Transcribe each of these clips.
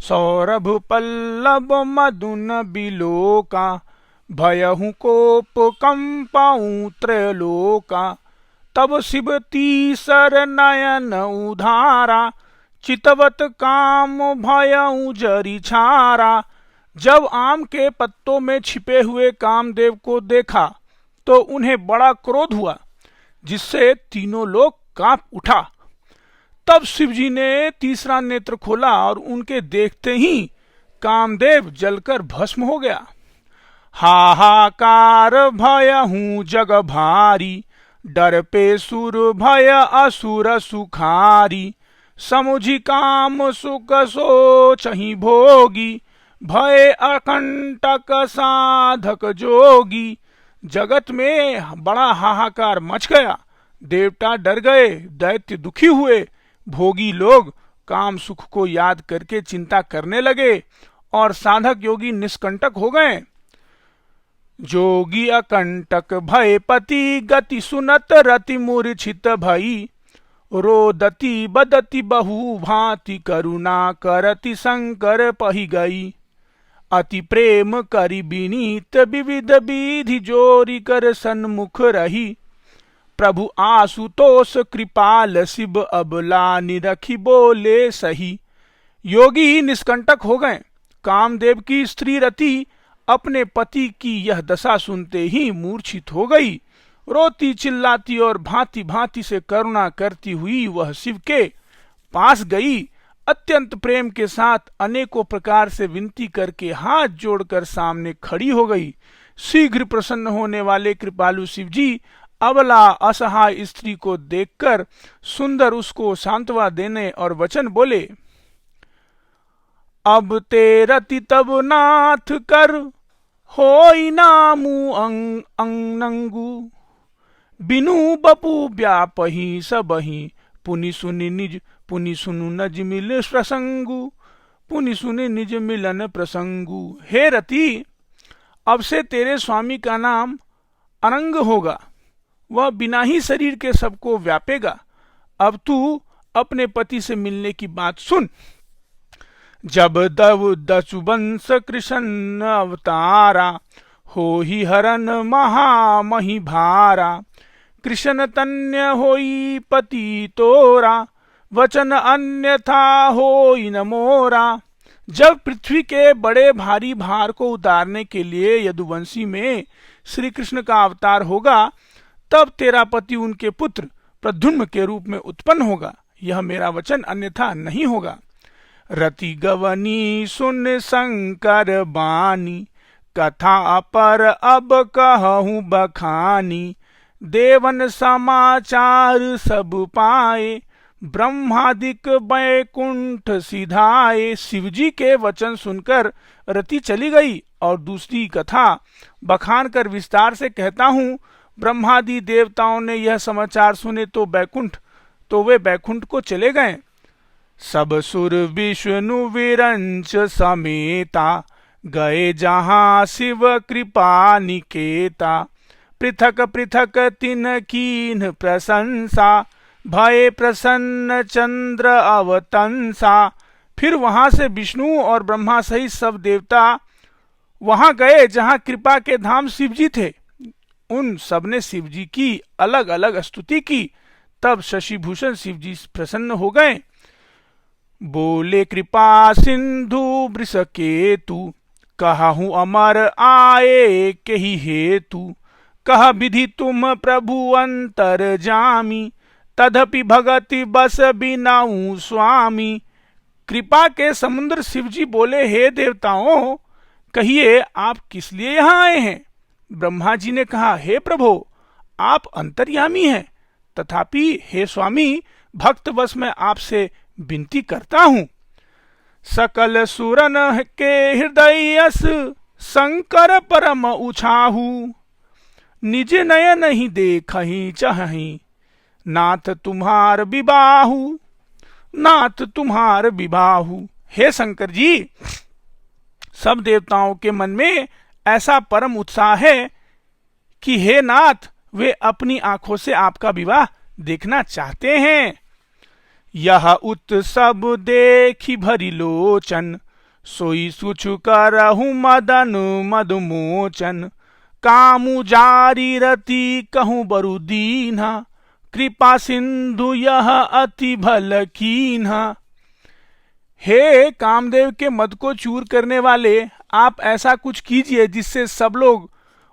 सौरभ पल्लव मधुन बिलोका, भयहु कोप कंपाऊं त्रैलोका। तब शिव तीसर नयन उधारा, चितवत काम भयऊ जरी छारा। जब आम के पत्तों में छिपे हुए कामदेव को देखा तो उन्हें बड़ा क्रोध हुआ, जिससे तीनों लोग कांप उठा। तब शिवजी ने तीसरा नेत्र खोला और उनके देखते ही कामदेव जलकर भस्म हो गया। हाहाकार भयहूं जग भारी, डर पे सुर भय असुर सुखारी। समुझि काम सुख सोचहि भोगी, भय अकंटक साधक जोगी। जगत में बड़ा हाहाकार मच गया, देवता डर गए, दैत्य दुखी हुए, भोगी लोग काम सुख को याद करके चिंता करने लगे और साधक योगी निष्कंटक हो गए। जोगी अकंटक भय पति, गति सुनत रति मूर्छित भई। रोदति बदति बहु भांति, करुणा करति शंकर पहि गई। अति प्रेम करि विनीत, विविध विधि जोरी कर सन्मुख रही। प्रभु आशुतोष कृपाल, शिव अबला निरखी बोले सही। योगी निष्कंटक हो गए। कामदेव की स्त्री रति अपने पति की यह दशा सुनते ही मूर्छित हो गई। रोती चिल्लाती और भांति भांति से करुणा करती हुई वह शिव के पास गई। अत्यंत प्रेम के साथ अनेकों प्रकार से विनती करके हाथ जोड़कर सामने खड़ी हो गई। शीघ्र प्रसन्न होने वाले कृपालु शिवजी अबला असहाय स्त्री को देखकर सुंदर उसको सांत्वना देने और वचन बोले, अब ते रति तब नाथ कर, होई नामू अंगनंगू। बिनु बपु व्यापही सबही, पुनि सुनु नज मिल प्रसंगु। पुनि सुनि निज मिलन प्रसंगु। हे रति, अब से तेरे स्वामी का नाम अनंग होगा, वह बिना ही शरीर के सबको व्यापेगा। अब तू अपने पति से मिलने की बात सुन। जब दव दशुवंश कृष्ण अवतारा, हो ही हरन महामहि भारा। कृष्ण तन्य होई पति तोरा, वचन अन्यथा होई न मोरा। जब पृथ्वी के बड़े भारी भार को उतारने के लिए यदुवंशी में श्री कृष्ण का अवतार होगा, तब तेरा पति उनके पुत्र प्रद्युम्न के रूप में उत्पन्न होगा। यह मेरा वचन अन्यथा नहीं होगा। रति गवनी सुन शंकर बानी, कथा पर अब कहूँ बखानी। देवन समाचार सब पाए, ब्रह्मादिक बैकुंठ सिधाए। शिवजी के वचन सुनकर रति चली गई और दूसरी कथा बखान कर विस्तार से कहता हूँ। ब्रह्मादि देवताओं ने यह समाचार सुने तो वे बैकुंठ को चले गए। सब सुर विष्णु विरंच समेता, गए जहाँ शिव कृपा निकेता। पृथक पृथक तिन कीन प्रशंसा, भय प्रसन्न चंद्र अवतंसा। फिर वहां से विष्णु और ब्रह्मा सहित सब देवता वहां गए जहां कृपा के धाम शिवजी थे। उन सब ने शिवजी की अलग अलग स्तुति की। तब शशिभूषण शिवजी प्रसन्न हो गए। बोले कृपा सिंधु वृषकेतु, कहूँ अमर आए केहि हेतु। कह विधि तुम प्रभु अंतर जामी, तदपि भगति बस बिनाऊ स्वामी। कृपा के समुद्र शिवजी बोले, हे देवताओं, कहिए आप किस लिए यहाँ आए हैं। ब्रह्मा जी ने कहा, हे प्रभु, आप अंतर्यामी हैं, तथापि हे स्वामी, भक्त बस मैं आपसे विनती करता हूँ। सकल सुरन के हृदयस, शंकर परम उछाहू। निज नय नहीं देखहि चाहि, नाथ तुम्हार विबाहु। नाथ तुम्हार विबाहु। हे शंकर जी, सब देवताओं के मन में ऐसा परम उत्साह है कि हे नाथ, वे अपनी आंखों से आपका विवाह देखना चाहते हैं। यह उत्सव देखी भरी लोचन, सोई सुछु करहु मदन मदमोचन, कामु जारी रति कहूँ बरु दीन्हा, कृपा सिंधु यह अति भल कीन्हा। हे कामदेव के मद को चूर करने वाले, आप ऐसा कुछ कीजिए जिससे सब लोग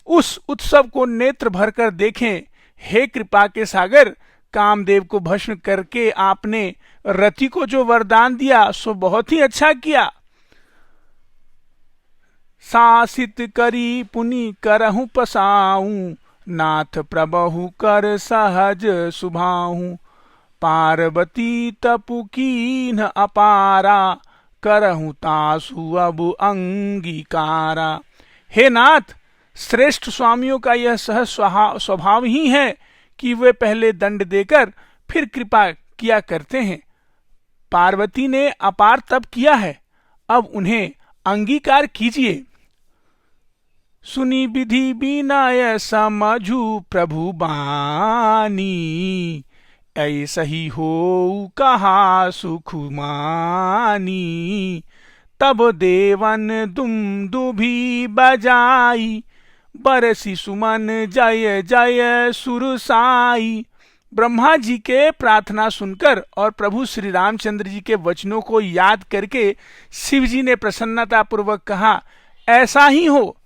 उस उत्सव को नेत्र भरकर देखें। हे कृपा के सागर, कामदेव को भस्म करके आपने रति को जो वरदान दिया सो बहुत ही अच्छा किया। शासित करी पुनि करहु पसाऊं, नाथ प्रभु कर सहज सुभाऊं, पार्वती तपु कीन अपारा, करहु तासु अब अंगीकारा। हे नाथ, श्रेष्ठ स्वामियों का यह सहज स्वभाव ही है कि वे पहले दंड देकर फिर कृपा किया करते हैं। पार्वती ने अपार तप किया है, अब उन्हें अंगीकार कीजिए। सुनी विधि विनय समझू प्रभु बानी, ऐसा ही हो कहा सुख मानी, तब देवन दुम दुभी बजाई, बरसी सुमन जय जय सुरसाई। ब्रह्मा जी के प्रार्थना सुनकर और प्रभु श्री रामचंद्र जी के वचनों को याद करके शिव जी ने प्रसन्नता पूर्वक कहा, ऐसा ही हो।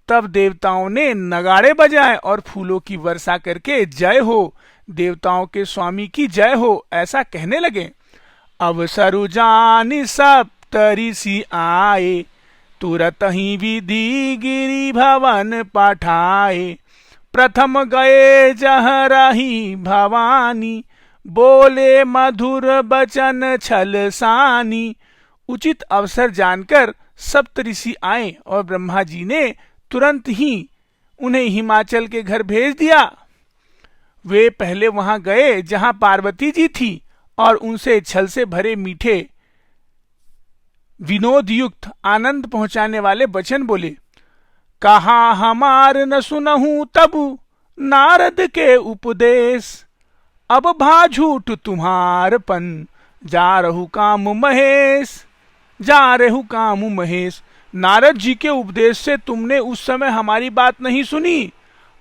तब देवताओं ने नगाड़े बजाए और फूलों की वर्षा करके जय हो, देवताओं के स्वामी की जय हो, ऐसा कहने लगे। अवसरु जानि सप्तऋषि आए, तुरत ही विधि गिरि भवन पठाए, प्रथम गए जहाँ रही भवानी, बोले मधुर बचन छल सानी। उचित अवसर जानकर सप्तऋषि आए और ब्रह्मा जी ने तुरंत ही उन्हें हिमाचल के घर भेज दिया। वे पहले वहां गए जहां पार्वती जी थी और उनसे छल से भरे मीठे विनोद युक्त आनंद पहुंचाने वाले वचन बोले। कहा हमार न सुनहूं तब नारद के उपदेश, अब भा झूठ तुम्हारपन, जा रहु काम महेश, जा रहु काम महेश। नारद जी के उपदेश से तुमने उस समय हमारी बात नहीं सुनी,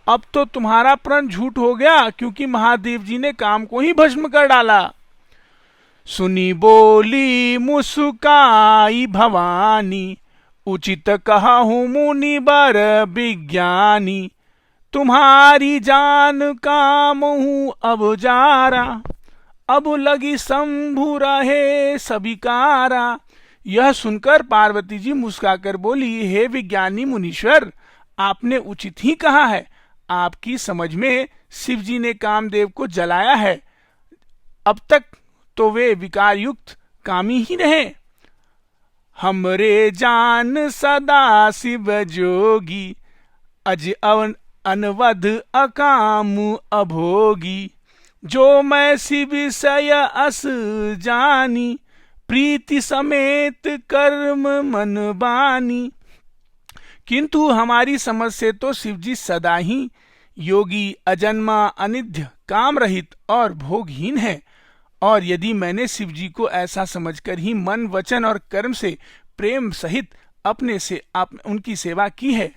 अब तो तुम्हारा प्रण झूठ हो गया, क्योंकि महादेव जी ने काम को ही भस्म कर डाला। सुनी बोली मुस्काई भवानी, उचित कहूँ मुनि बर विज्ञानी, तुम्हारी जान काम हूँ अब जारा, अब लगी शंभु रहे सबिकारा। यह सुनकर पार्वती जी मुस्काकर बोली, हे विज्ञानी मुनीश्वर, आपने उचित ही कहा है। आपकी समझ में शिव जी ने कामदेव को जलाया है, अब तक तो वे विकार युक्त कामी ही रहे। हमरे जान सदा शिव जोगी, अज अनवध अकाम अभोगी, जो मैं शिव सय अस जानी, प्रीति समेत कर्म मन बानी। किंतु हमारी समझ से तो शिव जी सदा ही योगी, अजन्मा, अनिध्य, काम रहित और भोगहीन है, और यदि मैंने शिव जी को ऐसा समझकर ही मन, वचन और कर्म से प्रेम सहित अपने से उनकी सेवा की है,